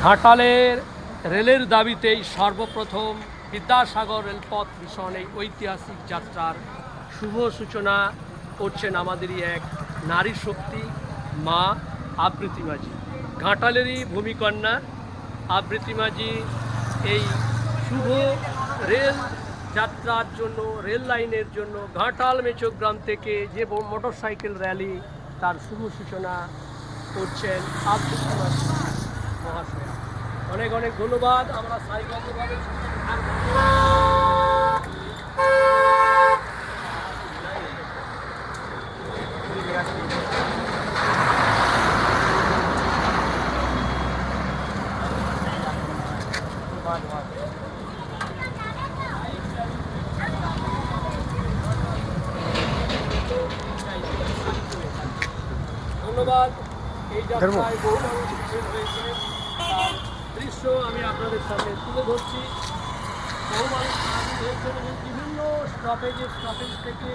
ঘাটালের রেলের দাবিতেই সর্বপ্রথম বিদ্যাসাগর রেলপথ মিশন এই ঐতিহাসিক যাত্রার শুভ সূচনা করছেন আমাদেরই এক নারী শক্তি মা আবৃতি মাঝি। ঘাটালেরই ভূমিকন্যা আবৃতি মাঝি এই শুভ রেল যাত্রার জন্য, রেল লাইনের জন্য ঘাটাল মেচোগ্রাম থেকে যে মোটরসাইকেল র্যালি তার শুভ সূচনা করছেন আবৃতি মাঝি মহাশয়া। অনেক অনেক ধন্যবাদ। আমরা সারিবদ্ধভাবে ধন্যবাদ। এই যাত্রায় বহু মানুষ হয়েছে, তার দৃশ্য আমি আপনাদের সামনে তুলে ধরছি। বহু মানুষ হয়েছেন এবং বিভিন্ন স্টপেজ থেকে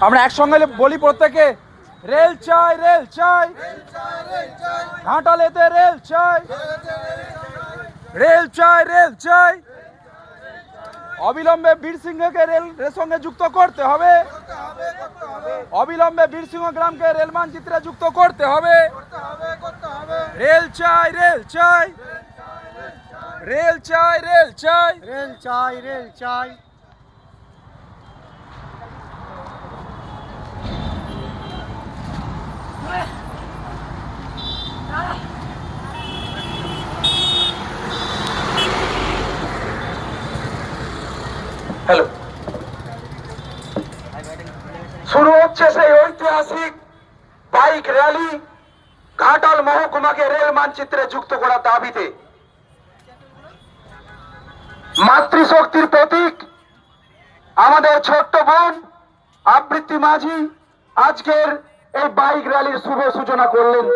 আমরা একসঙ্গে বলি প্রত্যেকে, রেল চাই, রেল চাই, ঘাটালেতে রেল চাই, রেল চাই, রেল চাই। অবিলম্বে বীরসিংহকে রেলের সঙ্গে যুক্ত করতে হবে, অবিলম্বে বীরসিংহ গ্রামকে রেল মানচিত্রে যুক্ত করতে হবে। রেল চাই, রেল চাই, রেল চাই, রেল চাই, রেল চাই, রেল চাই। হ্যালো, শুরু হচ্ছে সেই ঐতিহাসিক বাইক র্যালি। ঘাটাল মহকুমাকে রেল মানচিত্রে যুক্ত করার দাবিতে মাতৃশক্তির প্রতীক আমাদের ছোট্ট বোন আবৃতি মাঝি আজকের এই বাইক র্যালির শুভ সূচনা করলেন।